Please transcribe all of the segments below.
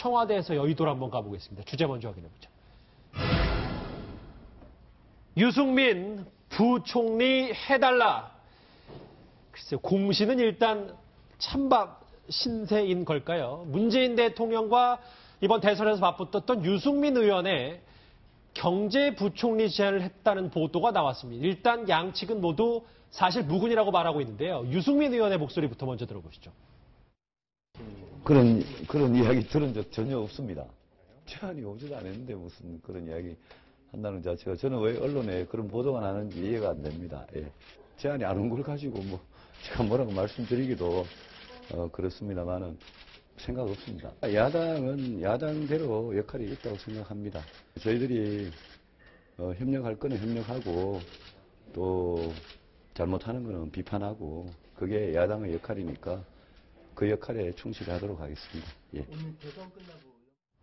청와대에서 여의도로 한번 가보겠습니다. 주제 먼저 확인해보죠. 유승민 부총리 해달라. 글쎄요, 공시는 일단 찬밥 신세인 걸까요? 문재인 대통령과 이번 대선에서 맞붙었던 유승민 의원의 경제부총리 제안을 했다는 보도가 나왔습니다. 일단 양측은 모두 사실 무근이라고 말하고 있는데요. 유승민 의원의 목소리부터 먼저 들어보시죠. 그런 이야기 들은 적 전혀 없습니다. 제안이 오지도 않았는데 무슨 그런 이야기 한다는 자체가 저는 왜 언론에 그런 보도가 나는지 이해가 안 됩니다. 예. 제안이 안 온 걸 가지고 뭐 제가 뭐라고 말씀드리기도 그렇습니다만은 생각 없습니다. 야당은 야당대로 역할이 있다고 생각합니다. 저희들이 협력할 거는 협력하고 또 잘못하는 거는 비판하고 그게 야당의 역할이니까 그 역할에 충실히 하도록 하겠습니다. 예.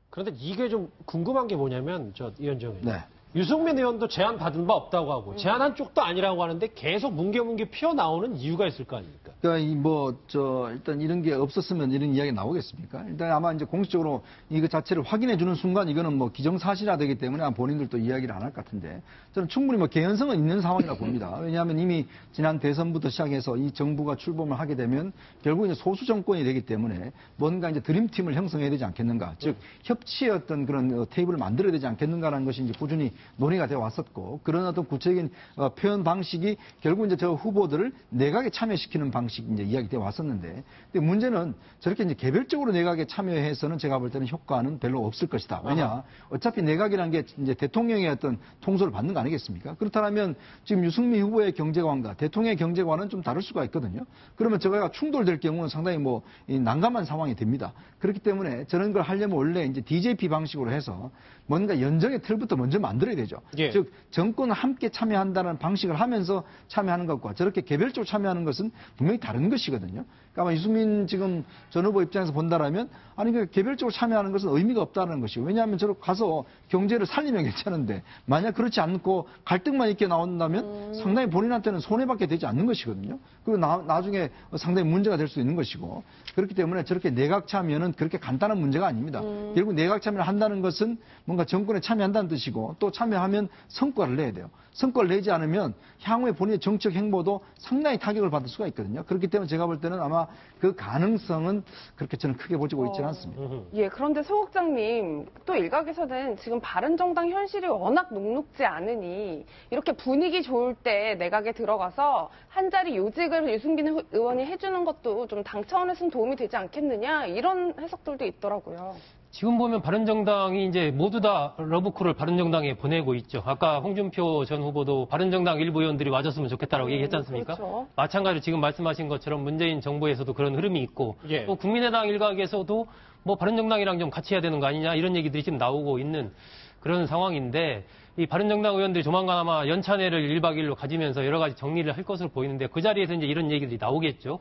그런데 이게 좀 궁금한 게 뭐냐면 이현정 의원. 네. 유승민 의원도 제안 받은 바 없다고 하고 제안한 쪽도 아니라고 하는데 계속 뭉게뭉게 피어나오는 이유가 있을 거 아닙니까? 그러니까 일단 이런 게 없었으면 이런 이야기 나오겠습니까? 일단 아마 이제 공식적으로 이거 자체를 확인해 주는 순간 이거는 뭐 기정사실화 되기 때문에 본인들도 이야기를 안 할 것 같은데 저는 충분히 뭐 개연성은 있는 상황이라고 봅니다. 왜냐하면 이미 지난 대선부터 시작해서 이 정부가 출범을 하게 되면 결국 이제 소수 정권이 되기 때문에 뭔가 이제 드림팀을 형성해야 되지 않겠는가. 즉 협치의 어떤 그런 테이블을 만들어야 되지 않겠는가라는 것이 이제 꾸준히 논의가 되어 왔었고 그런 어떤 구체적인 표현 방식이 결국 이제 저 후보들을 내각에 참여시키는 방식 이제 이야기되어 왔었는데 근데 문제는 저렇게 이제 개별적으로 내각에 참여해서는 제가 볼 때는 효과는 별로 없을 것이다. 왜냐 어차피 내각이라는 게 이제 대통령의 어떤 통솔을 받는 거 아니겠습니까? 그렇다면 지금 유승민 후보의 경제관과 대통령의 경제관은 좀 다를 수가 있거든요. 그러면 저거가 충돌될 경우는 상당히 뭐 난감한 상황이 됩니다. 그렇기 때문에 저런 걸 하려면 원래 이제 DJP 방식으로 해서 뭔가 연정의 틀부터 먼저 만들어야 되죠. 예. 즉 정권은 함께 참여한다는 방식을 하면서 참여하는 것과 저렇게 개별적으로 참여하는 것은 분명히 다른 것이거든요. 그러니까 아마 유승민 지금 전 후보 입장에서 본다라면 아니 그 개별적으로 참여하는 것은 의미가 없다는 것이고 왜냐하면 저렇게 가서 경제를 살리면 괜찮은데 만약 그렇지 않고 갈등만 있게 나온다면 상당히 본인한테는 손해받게 되지 않는 것이거든요. 그리고 나중에 상당히 문제가 될 수 있는 것이고 그렇기 때문에 저렇게 내각 참여는 그렇게 간단한 문제가 아닙니다. 결국 내각 참여를 한다는 것은 뭔가 정권에 참여한다는 뜻이고 또 참여하면 성과를 내야 돼요. 성과를 내지 않으면 향후에 본인의 정책 행보도 상당히 타격을 받을 수가 있거든요. 그렇기 때문에 제가 볼 때는 아마 그 가능성은 그렇게 저는 크게 보지고 있지는 않습니다. 예, 그런데 소 국장님 또 일각에서는 지금 바른정당 현실이 워낙 녹록지 않으니 이렇게 분위기 좋을 때 내각에 들어가서 한 자리 요직을 유승민 의원이 해주는 것도 좀 당 차원에서는 도움이 되지 않겠느냐 이런 해석들도 있더라고요. 지금 보면 바른정당이 이제 모두 다 러브콜을 바른정당에 보내고 있죠. 아까 홍준표 전 후보도 바른정당 일부 의원들이 와줬으면 좋겠다라고 얘기했지 않습니까? 그렇죠. 마찬가지로 지금 말씀하신 것처럼 문재인 정부에서도 그런 흐름이 있고 예. 또 국민의당 일각에서도 뭐 바른정당이랑 좀 같이 해야 되는 거 아니냐 이런 얘기들이 지금 나오고 있는 그런 상황인데 이 바른정당 의원들이 조만간 아마 연찬회를 1박 2일로 가지면서 여러 가지 정리를 할 것으로 보이는데 그 자리에서 이제 이런 얘기들이 나오겠죠.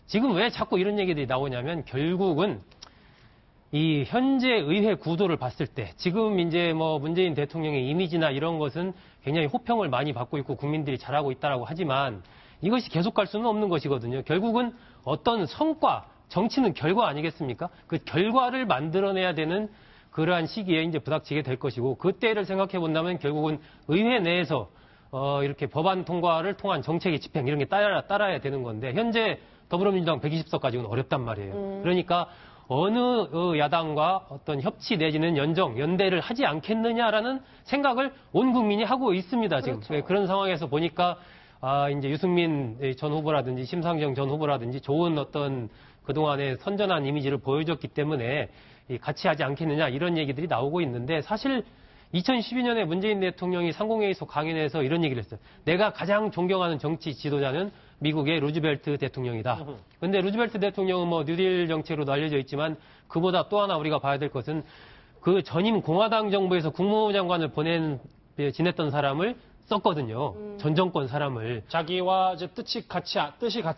지금 왜 자꾸 이런 얘기들이 나오냐면 결국은 이 현재 의회 구도를 봤을 때 지금 이제 뭐 문재인 대통령의 이미지나 이런 것은 굉장히 호평을 많이 받고 있고 국민들이 잘하고 있다라고 하지만 이것이 계속 갈 수는 없는 것이거든요. 결국은 어떤 성과, 정치는 결과 아니겠습니까? 그 결과를 만들어내야 되는 그러한 시기에 이제 부닥치게 될 것이고 그때를 생각해 본다면 결국은 의회 내에서 이렇게 법안 통과를 통한 정책의 집행 이런 게 따라야 되는 건데 현재 더불어민주당 120석 가지고는 어렵단 말이에요. 그러니까 어느 야당과 어떤 협치 내지는 연대를 하지 않겠느냐라는 생각을 온 국민이 하고 있습니다. 지금 그렇죠. 그런 상황에서 보니까 이제 유승민 전 후보라든지 심상정 전 후보라든지 좋은 어떤 그동안의 선전한 이미지를 보여줬기 때문에 같이 하지 않겠느냐 이런 얘기들이 나오고 있는데 사실 2012년에 문재인 대통령이 상공회의소 강연에서 이런 얘기를 했어요. 내가 가장 존경하는 정치 지도자는 미국의 루즈벨트 대통령이다. 그런데 루즈벨트 대통령은 뭐 뉴딜 정책으로도 알려져 있지만 그보다 또 하나 우리가 봐야 될 것은 그 전임 공화당 정부에서 국무부 장관을 지냈던 사람을 썼거든요. 전 정권 사람을. 자기와 이제 뜻이 같지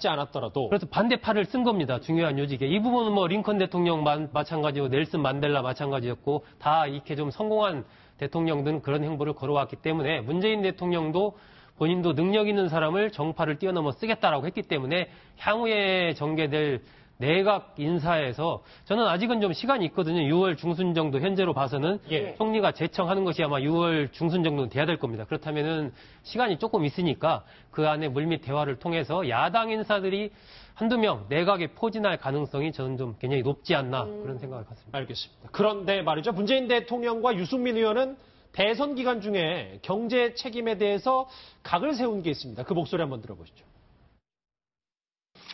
않았더라도. 그래서 반대팔을 쓴 겁니다. 중요한 요직에. 이 부분은 뭐 링컨 대통령 마찬가지고 넬슨 만델라 마찬가지였고 다 이렇게 좀 성공한 대통령들은 그런 행보를 걸어왔기 때문에 문재인 대통령도 본인도 능력 있는 사람을 정파를 뛰어넘어 쓰겠다라고 했기 때문에 향후에 전개될 내각 인사에서 저는 아직은 좀 시간이 있거든요. 6월 중순 정도 현재로 봐서는 예. 총리가 제청하는 것이 아마 6월 중순 정도는 돼야 될 겁니다. 그렇다면은 시간이 조금 있으니까 그 안에 물밑 대화를 통해서 야당 인사들이 한두 명 내각에 포진할 가능성이 저는 좀 굉장히 높지 않나 그런 생각을 갖습니다. 알겠습니다. 그런데 말이죠. 문재인 대통령과 유승민 의원은 대선 기간 중에 경제 책임에 대해서 각을 세운 게 있습니다. 그 목소리 한번 들어보시죠.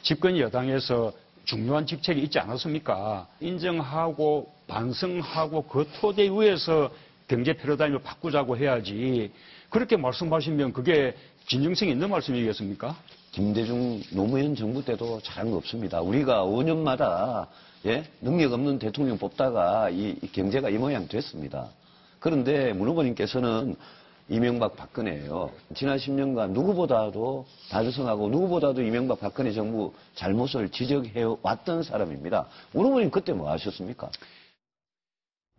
집권 여당에서 중요한 직책이 있지 않았습니까? 인정하고 반성하고 그 토대 위에서 경제 패러다임을 바꾸자고 해야지 그렇게 말씀하시면 그게 진정성이 있는 말씀이겠습니까? 김대중 노무현 정부 때도 잘한 거 없습니다. 우리가 5년마다 능력 없는 대통령 뽑다가 이 경제가 이 모양 됐습니다. 그런데 문 후보님께서는 이명박 박근혜예요. 지난 10년간 누구보다도 달성하고 누구보다도 이명박 박근혜 정부 잘못을 지적해 왔던 사람입니다. 문 후보님 그때 뭐 하셨습니까?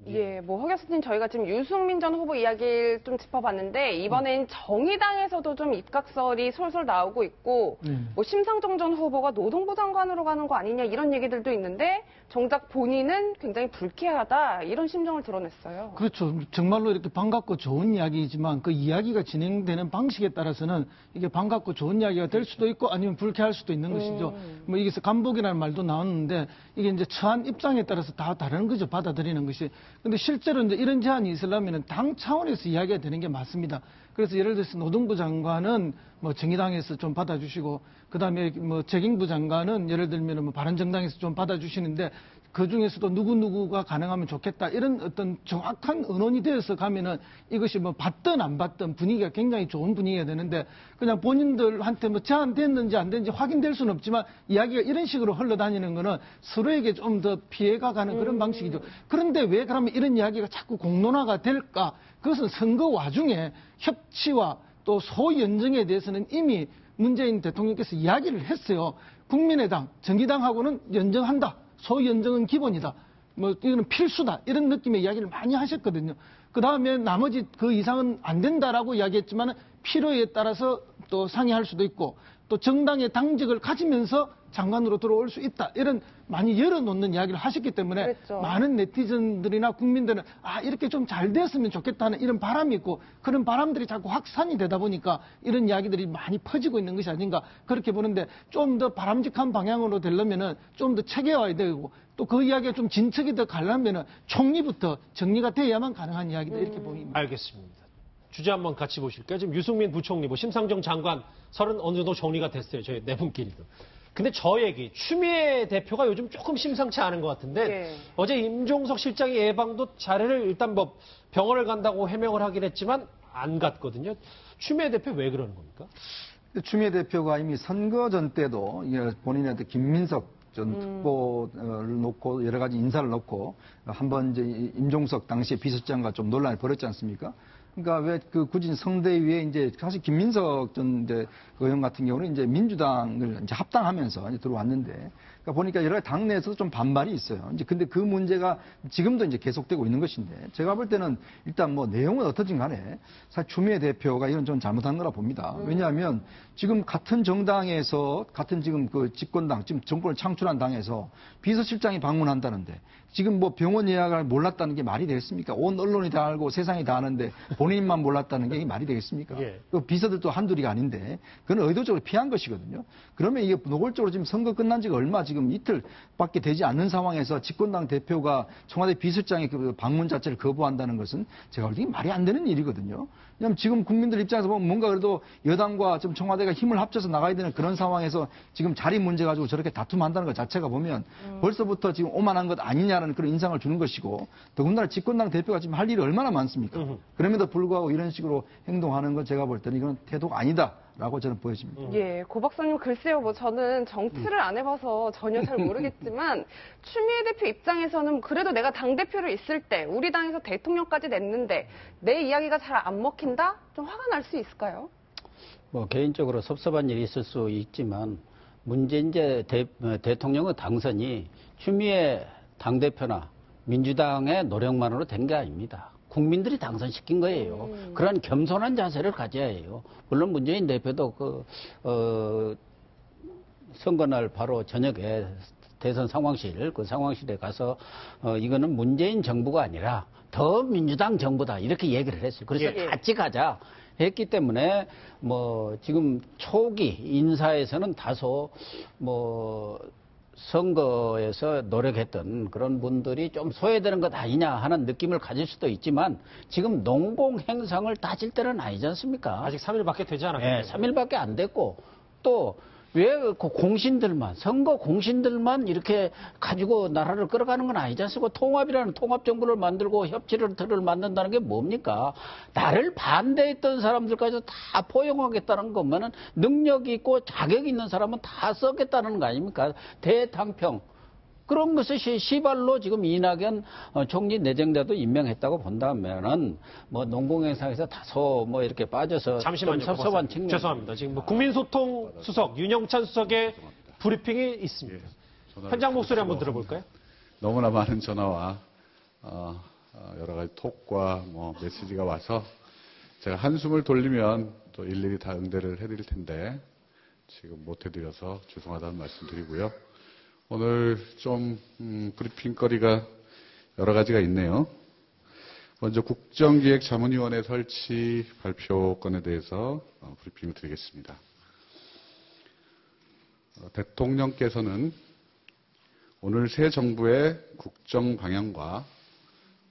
예, 허 교수님 저희가 지금 유승민 전 후보 이야기를 좀 짚어봤는데 이번엔 정의당에서도 좀 입각설이 솔솔 나오고 있고 심상정 전 후보가 노동부 장관으로 가는 거 아니냐 이런 얘기들도 있는데 정작 본인은 굉장히 불쾌하다 이런 심정을 드러냈어요. 그렇죠. 정말로 이렇게 반갑고 좋은 이야기이지만 그 이야기가 진행되는 방식에 따라서는 이게 반갑고 좋은 이야기가 될 수도 있고 아니면 불쾌할 수도 있는 것이죠. 뭐 이게 간복이라는 말도 나오는데 이게 이제 처한 입장에 따라서 다 다른 거죠. 받아들이는 것이. 근데 실제로 이제 이런 제안이 있으려면 당 차원에서 이야기가 되는 게 맞습니다. 그래서 예를 들어서 노동부 장관은 뭐 정의당에서 좀 받아주시고, 그 다음에 뭐 재경부 장관은 예를 들면 뭐 바른정당에서 좀 받아주시는데 그 중에서도 누구누구가 가능하면 좋겠다. 이런 어떤 정확한 의논이 되어서 가면은 이것이 뭐 받든 안 받든 분위기가 굉장히 좋은 분위기가 되는데 그냥 본인들한테 뭐 제안됐는지 안 됐는지 확인될 수는 없지만 이야기가 이런 식으로 흘러다니는 거는 서로에게 좀 더 피해가 가는 그런 방식이죠. 그런데 왜 그러면 이런 이야기가 자꾸 공론화가 될까? 그것은 선거 와중에 협치와 또 소연정에 대해서는 이미 문재인 대통령께서 이야기를 했어요. 국민의당, 정의당하고는 연정한다. 소연정은 기본이다. 뭐 이거는 필수다. 이런 느낌의 이야기를 많이 하셨거든요. 그 다음에 나머지 그 이상은 안 된다라고 이야기했지만 필요에 따라서 또 상의할 수도 있고 또 정당의 당직을 가지면서 장관으로 들어올 수 있다. 이런 많이 열어놓는 이야기를 하셨기 때문에 그랬죠. 많은 네티즌들이나 국민들은 이렇게 좀 잘 됐으면 좋겠다는 이런 바람이 있고 그런 바람들이 자꾸 확산이 되다 보니까 이런 이야기들이 많이 퍼지고 있는 것이 아닌가 그렇게 보는데 좀 더 바람직한 방향으로 되려면은 좀 더 체계화해야 되고 또 그 이야기가 좀 진척이 더 가려면은 총리부터 정리가 돼야만 가능한 이야기다 이렇게 보입니다. 알겠습니다. 주제 한번 같이 보실까요? 지금 유승민 부총리, 심상정 장관 설은 어느 정도 정리가 됐어요. 저희 네 분끼리도. 근데 저 얘기, 추미애 대표가 요즘 조금 심상치 않은 것 같은데 네. 어제 임종석 실장이 예방도 자리를 일단 뭐 병원을 간다고 해명을 하긴 했지만 안 갔거든요. 추미애 대표 왜 그러는 겁니까? 추미애 대표가 이미 선거 전 때도 본인한테 김민석 전 특보를 놓고 여러 가지 인사를 놓고 한번 이제 임종석 당시에 비서장과 좀 논란을 벌였지 않습니까? 그러니까 왜 그 굳이 성대위에 이제 사실 김민석 전 이제 의원 같은 경우는 이제 민주당을 이제 합당하면서 이제 들어왔는데 그러니까 보니까 여러 당내에서도 좀 반발이 있어요. 이제 근데 그 문제가 지금도 이제 계속되고 있는 것인데 제가 볼 때는 일단 뭐 내용은 어떻든 간에 사실 추미애 대표가 이건 좀 잘못한 거라 봅니다. 왜냐하면 지금 같은 정당에서 같은 지금 그 집권당 지금 정권을 창출한 당에서 비서실장이 방문한다는데 지금 뭐 병원 예약을 몰랐다는 게 말이 되겠습니까? 온 언론이 다 알고 세상이 다 아는데 본인만 몰랐다는 게 말이 되겠습니까? 예. 그 비서들도 한둘이가 아닌데 그건 의도적으로 피한 것이거든요. 그러면 이게 노골적으로 지금 선거 끝난 지가 얼마 지금 이틀밖에 되지 않는 상황에서 집권당 대표가 청와대 비서실장의 그 방문 자체를 거부한다는 것은 제가 볼 때 말이 안 되는 일이거든요. 왜냐하면 지금 국민들 입장에서 보면 뭔가 그래도 여당과 좀 청와대가 힘을 합쳐서 나가야 되는 그런 상황에서 지금 자리 문제 가지고 저렇게 다툼한다는 것 자체가 보면 벌써부터 지금 오만한 것 아니냐라는 그런 인상을 주는 것이고 더군다나 집권당 대표가 지금 할 일이 얼마나 많습니까? 그럼에도 불구하고 이런 식으로 행동하는 건 제가 볼 때는 이건 태도가 아니다라고 저는 보여집니다. 예, 고 박사님 글쎄요, 저는 정치를 안 해봐서 전혀 잘 모르겠지만 추미애 대표 입장에서는 그래도 내가 당 대표를 있을 때 우리 당에서 대통령까지 냈는데 내 이야기가 잘 안 먹힌다, 좀 화가 날 수 있을까요? 뭐 개인적으로 섭섭한 일이 있을 수 있지만 문재인 대통령의 당선이 추미애 당 대표나 민주당의 노력만으로 된 게 아닙니다. 국민들이 당선시킨 거예요. 그런 겸손한 자세를 가져야 해요. 물론 문재인 대표도 선거날 바로 저녁에 대선 상황실, 그 상황실에 가서 이거는 문재인 정부가 아니라 더 민주당 정부다 이렇게 얘기를 했어요. 그래서 예. 같이 가자 했기 때문에 뭐 지금 초기 인사에서는 다소 뭐 선거에서 노력했던 그런 분들이 좀 소외되는 것 아니냐 하는 느낌을 가질 수도 있지만 지금 농공 행상을 따질 때는 아니지 않습니까? 아직 3일밖에 되지 않았기 네, 때문에. 3일밖에 안 됐고 또 왜 그 공신들만 선거 공신들만 이렇게 가지고 나라를 끌어가는 건 아니지 않습니까? 통합이라는 통합정부를 만들고 협치를 만든다는 게 뭡니까? 나를 반대했던 사람들까지 다 포용하겠다는 것만은 능력이 있고 자격이 있는 사람은 다 썼겠다는 거 아닙니까? 대탕평. 그런 것을 시발로 지금 이낙연 총리 내정자도 임명했다고 본다면은 뭐 농공행상에서 다소 뭐 이렇게 빠져서 잠시만요. 좀 섭섭한 고맙습니다. 측면. 죄송합니다. 지금 뭐 국민소통 수석 윤영찬 수석의 브리핑이 있습니다. 현장 목소리 한번 들어볼까요? 너무나 많은 전화와 여러 가지 톡과 뭐 메시지가 와서 제가 한숨을 돌리면 또 일일이 다 응대를 해드릴 텐데 지금 못 해드려서 죄송하다는 말씀드리고요. 오늘 좀 브리핑거리가 여러 가지가 있네요. 먼저 국정기획자문위원회 설치 발표건에 대해서 브리핑을 드리겠습니다. 대통령께서는 오늘 새 정부의 국정 방향과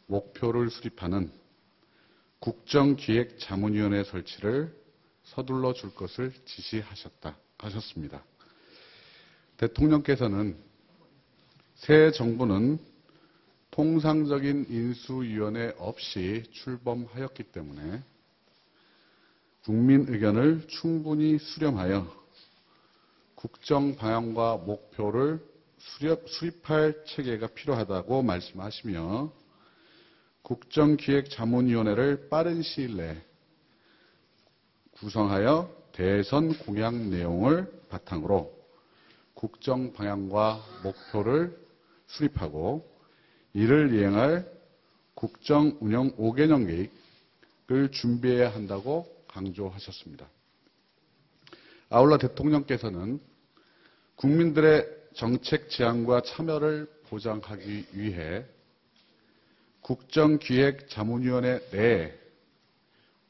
목표를 수립하는 국정기획자문위원회 설치를 서둘러 줄 것을 하셨습니다. 대통령께서는 새 정부는 통상적인 인수위원회 없이 출범하였기 때문에 국민 의견을 충분히 수렴하여 국정 방향과 목표를 수립할 체계가 필요하다고 말씀하시며 국정기획자문위원회를 빠른 시일 내에 구성하여 대선 공약 내용을 바탕으로 국정 방향과 목표를 수립하고 이를 이행할 국정 운영 5개년 계획을 준비해야 한다고 강조하셨습니다. 아울러 대통령께서는 국민들의 정책 제안과 참여를 보장하기 위해 국정기획자문위원회 내에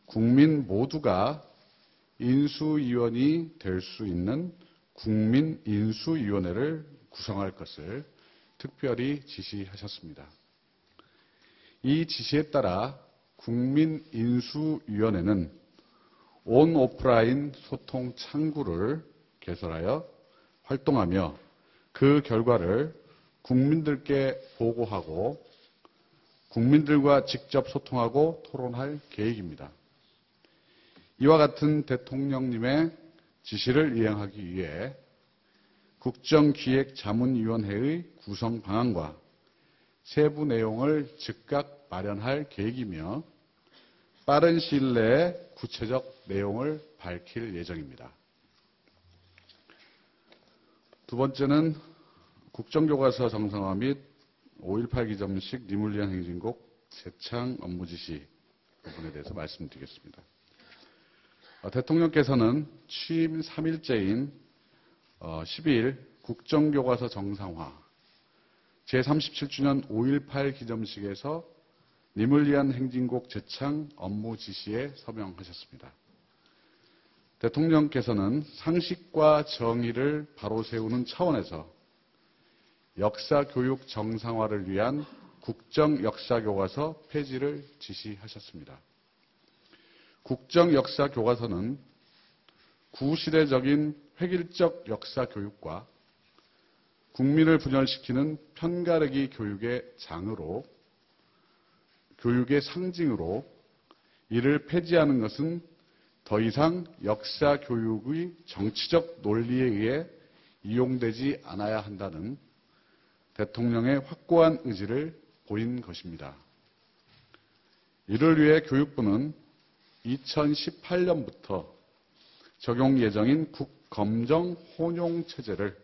국민 모두가 인수위원이 될 수 있는 국민인수위원회를 구성할 것을 특별히 지시하셨습니다. 이 지시에 따라 국민인수위원회는 온오프라인 소통 창구를 개설하여 활동하며 그 결과를 국민들께 보고하고 국민들과 직접 소통하고 토론할 계획입니다. 이와 같은 대통령님의 지시를 이행하기 위해 국정기획자문위원회의 구성 방안과 세부 내용을 즉각 마련할 계획이며 빠른 시일 내에 구체적 내용을 밝힐 예정입니다. 두 번째는 국정교과서 정상화 및 5.18 기념식 니물리안 행진곡 재창 업무 지시 부분에 대해서 말씀드리겠습니다. 대통령께서는 취임 3일째인 12일 국정교과서 정상화 제37주년 5.18 기념식에서 니물리안 행진곡 재창 업무 지시에 서명하셨습니다. 대통령께서는 상식과 정의를 바로 세우는 차원에서 역사교육 정상화를 위한 국정역사교과서 폐지를 지시하셨습니다. 국정역사교과서는 구시대적인 획일적 역사교육과 국민을 분열시키는 편가르기 교육의 장으로, 교육의 상징으로 이를 폐지하는 것은 더 이상 역사교육의 정치적 논리에 의해 이용되지 않아야 한다는 대통령의 확고한 의지를 보인 것입니다. 이를 위해 교육부는 2018년부터 적용 예정인 국검정 혼용체제를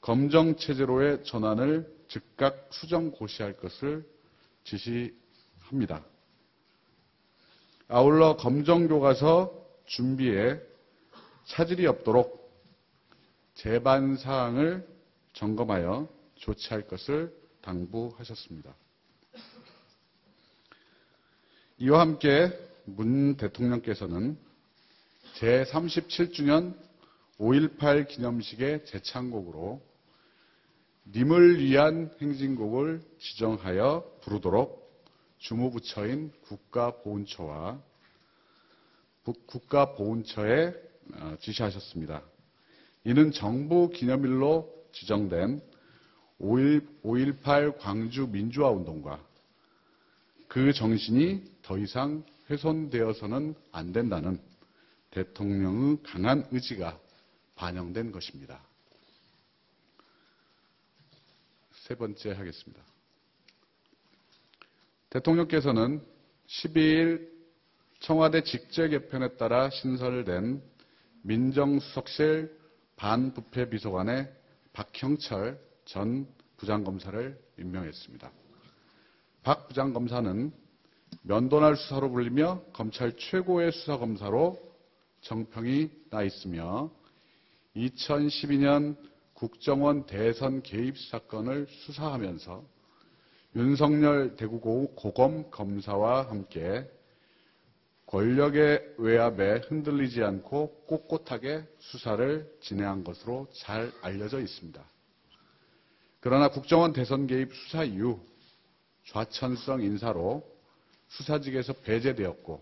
검정체제로의 전환을 즉각 수정 고시할 것을 지시합니다. 아울러 검정교과서 준비에 차질이 없도록 제반 사항을 점검하여 조치할 것을 당부하셨습니다. 이와 함께 문 대통령께서는 제37주년 5.18 기념식의 재창곡으로 님을 위한 행진곡을 지정하여 부르도록 주무부처인 국가보훈처에 지시하셨습니다. 이는 정부 기념일로 지정된 5.18 광주 민주화운동과 그 정신이 더 이상 훼손되어서는 안 된다는 대통령의 강한 의지가 반영된 것입니다. 세 번째 하겠습니다. 대통령께서는 12일 청와대 직제 개편에 따라 신설된 민정수석실 반부패 비서관의 박형철 전 부장검사를 임명했습니다. 박 부장검사는 면도날 수사로 불리며 검찰 최고의 수사검사로 정평이 나 있으며 2012년 국정원 대선 개입 사건을 수사하면서 윤석열 대구고검 검사와 함께 권력의 외압에 흔들리지 않고 꼿꼿하게 수사를 진행한 것으로 잘 알려져 있습니다. 그러나 국정원 대선 개입 수사 이후 좌천성 인사로 수사직에서 배제되었고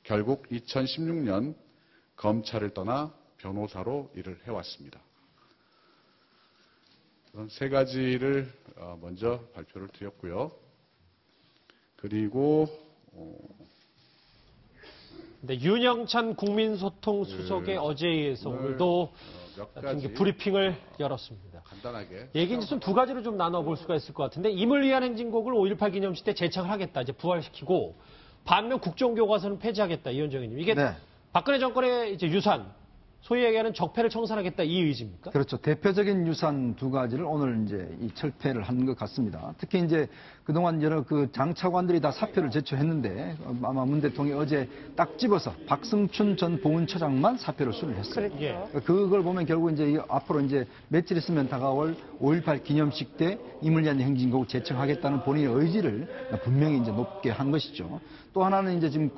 결국 2016년 검찰을 떠나 변호사로 일을 해왔습니다. 세 가지를 먼저 발표를 드렸고요. 그리고 네, 윤영찬 국민소통수석의 어제에서 오늘도 가지 브리핑을 열었습니다. 간단하게 얘기 이제 좀 두 가지로 좀 나눠볼 수가 있을 것 같은데, 임을 위한 행진곡을 5.18 기념식 때 재창을 하겠다, 이제 부활시키고, 반면 국정교과서는 폐지하겠다, 이현정 의원님. 이게 네. 박근혜 정권의 이제 유산, 소위 얘기하는 적폐를 청산하겠다, 이 의지입니까? 그렇죠. 대표적인 유산 두 가지를 오늘 이제 이 철폐를 한 것 같습니다. 특히 이제 그동안 여러 그 장차관들이 다 사표를 제출했는데 아마 문 대통령이 어제 딱 집어서 박승춘 전 보훈처장만 사표를 수령했어요. 그렇죠. 예. 그걸 보면 결국 이제 앞으로 이제 며칠 있으면 다가올 5.18 기념식 때 임을 위한 행진곡을 제청하겠다는 본인의 의지를 분명히 이제 높게 한 것이죠. 또 하나는 이제 지금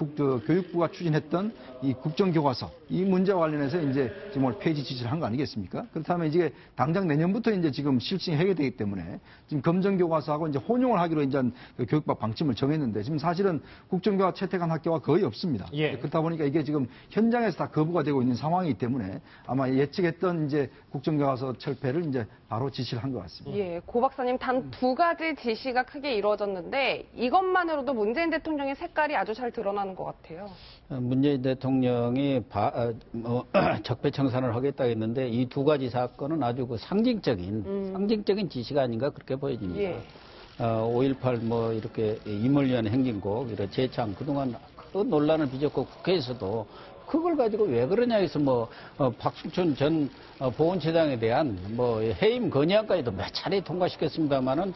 교육부가 추진했던 이 국정교과서 이 문제와 관련해서 이제 지금 오늘 폐지 지시를 한 거 아니겠습니까? 그렇다면 이게 당장 내년부터 이제 지금 실증이 해결되기 때문에 지금 검정교과서하고 이제 혼용을 하기로 이제 그 교육법 방침을 정했는데 지금 사실은 국정교과 채택한 학교가 거의 없습니다. 예. 그렇다 보니까 이게 지금 현장에서 다 거부가 되고 있는 상황이기 때문에 아마 예측했던 이제 국정교과서 철폐를 이제 바로 지시를 한 것 같습니다. 예, 고 박사님 단 두 가지 지시가 크게 이루어졌는데 이것만으로도 문재인 대통령의 색깔이 아주 잘 드러나는 것 같아요. 문재인 대통령이 적폐 청산을 하겠다 했는데 이 두 가지 사건은 아주 그 상징적인 지시가 아닌가 그렇게 보여집니다. 예. 5.18 뭐 이렇게 임을 위한 행진곡, 이런 재창 그동안 큰 논란을 빚었고 국회에서도 그걸 가지고 왜 그러냐 해서 박승춘 전 보훈처장에 대한 해임 건의안까지도 몇 차례 통과시켰습니다만은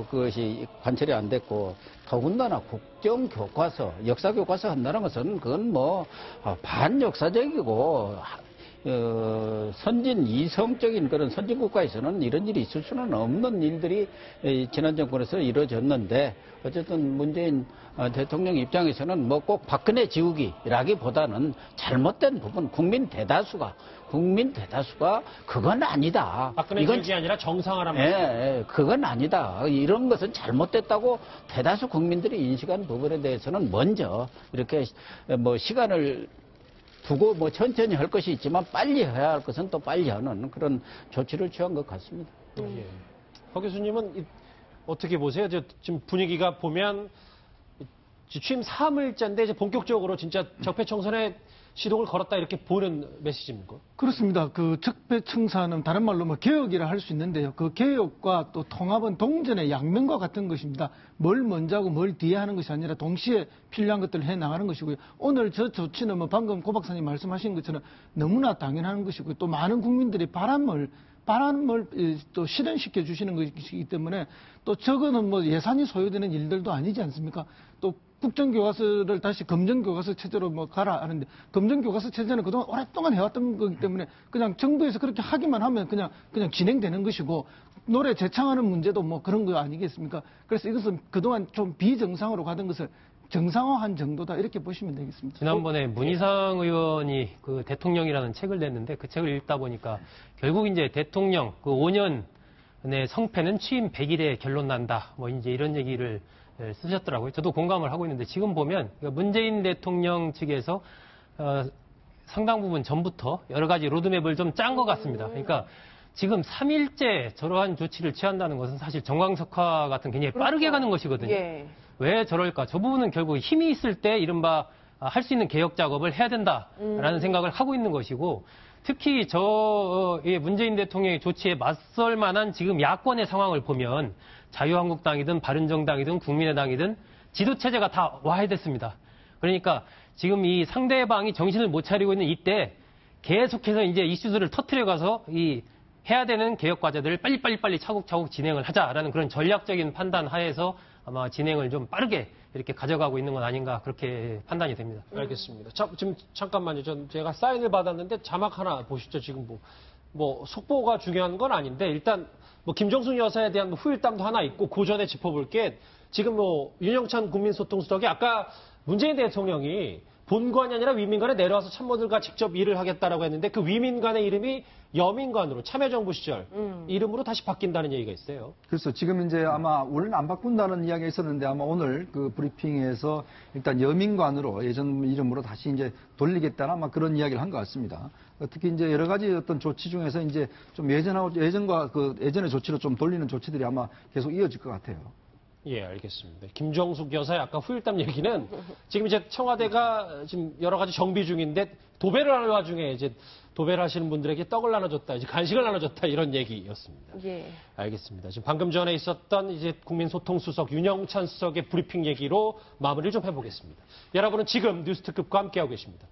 그것이 관철이 안 됐고, 더군다나 국정교과서, 역사교과서 한다는 것은 그건 반역사적이고 선진 이성적인 그런 선진국가에서는 이런 일이 있을 수는 없는 일들이 지난 정권에서 이루어졌는데, 어쨌든 문재인 대통령 입장에서는 꼭 박근혜 지우기라기보다는 잘못된 부분, 국민 대다수가 그건 아니다. 박근혜 지우기 아니라 정상화란 말이죠. 예, 그건 아니다. 이런 것은 잘못됐다고 대다수 국민들이 인식한 부분에 대해서는 먼저 이렇게 시간을 두고 천천히 할 것이 있지만 빨리 해야 할 것은 또 빨리 하는 그런 조치를 취한 것 같습니다. 예. 허 교수님은 어떻게 보세요? 지금 분위기가 보면 취임 3일째인데 이제 본격적으로 진짜 적폐 청산에 시동을 걸었다 이렇게 보는 메시지입니까? 그렇습니다. 그 적폐 청산은 다른 말로 개혁이라 할 수 있는데요. 그 개혁과 또 통합은 동전의 양면과 같은 것입니다. 뭘 먼저 하고 뭘 뒤에 하는 것이 아니라 동시에 필요한 것들을 해 나가는 것이고요. 오늘 저 조치는 방금 고 박사님 말씀하신 것처럼 너무나 당연한 것이고요. 또 많은 국민들이 바람을 바람을 또 실현시켜 주시는 것이기 때문에 또 저거는 뭐 예산이 소요되는 일들도 아니지 않습니까? 또 국정교과서를 다시 검정교과서 체제로 뭐 가라 하는데 검정교과서 체제는 그동안 오랫동안 해왔던 거기 때문에 그냥 정부에서 그렇게 하기만 하면 그냥 진행되는 것이고 노래 재창하는 문제도 뭐 그런 거 아니겠습니까? 그래서 이것은 그동안 좀 비정상으로 가던 것을 정상화한 정도다 이렇게 보시면 되겠습니다. 지난번에 문희상 의원이 그 대통령이라는 책을 냈는데 그 책을 읽다 보니까 결국 이제 대통령 그 5년 내 성패는 취임 100일에 결론 난다. 뭐 이제 이런 얘기를 쓰셨더라고요. 저도 공감을 하고 있는데 지금 보면 문재인 대통령 측에서 상당 부분 전부터 여러 가지 로드맵을 좀 짠 것 같습니다. 그러니까 지금 3일째 저러한 조치를 취한다는 것은 사실 정광석화 같은 굉장히 빠르게 가는 것이거든요. 예. 왜 저럴까? 저 부분은 결국 힘이 있을 때 이른바 할 수 있는 개혁 작업을 해야 된다라는 생각을 하고 있는 것이고 특히 문재인 대통령의 조치에 맞설 만한 지금 야권의 상황을 보면 자유한국당이든 바른정당이든 국민의당이든 지도체제가 다 와해됐습니다. 그러니까 지금 이 상대방이 정신을 못 차리고 있는 이때 계속해서 이제 이슈들을 터트려가서 해야 되는 개혁 과제들을 빨리 차곡차곡 진행을 하자라는 그런 전략적인 판단 하에서 아마 진행을 좀 빠르게 이렇게 가져가고 있는 건 아닌가 그렇게 판단이 됩니다. 알겠습니다. 자, 지금 잠깐만요. 제가 사인을 받았는데 자막 하나 보시죠. 지금 뭐 속보가 중요한 건 아닌데 일단 뭐 김정숙 여사에 대한 후일담도 하나 있고 그 전에 짚어볼 게 지금 뭐 윤영찬 국민소통수석이 아까 문재인 대통령이 본관이 아니라 위민관에 내려와서 참모들과 직접 일을 하겠다라고 했는데 그 위민관의 이름이 여민관으로 참여정부 시절 이름으로 다시 바뀐다는 얘기가 있어요. 그래서 지금 이제 아마 원래는 안 바꾼다는 이야기가 있었는데 아마 오늘 그 브리핑에서 일단 여민관으로 예전 이름으로 다시 이제 돌리겠다는 아마 그런 이야기를 한 것 같습니다. 특히 이제 여러 가지 어떤 조치 중에서 이제 좀 예전과 그 예전의 조치로 좀 돌리는 조치들이 아마 계속 이어질 것 같아요. 예, 알겠습니다. 김정숙 여사의 아까 후일담 얘기는 지금 이제 청와대가 지금 여러 가지 정비 중인데 도배를 하는 와중에 이제 도배를 하시는 분들에게 떡을 나눠줬다, 이제 간식을 나눠줬다 이런 얘기였습니다. 예. 알겠습니다. 지금 방금 전에 있었던 이제 국민소통수석 윤영찬 수석의 브리핑 얘기로 마무리를 좀 해보겠습니다. 여러분은 지금 뉴스특급과 함께하고 계십니다.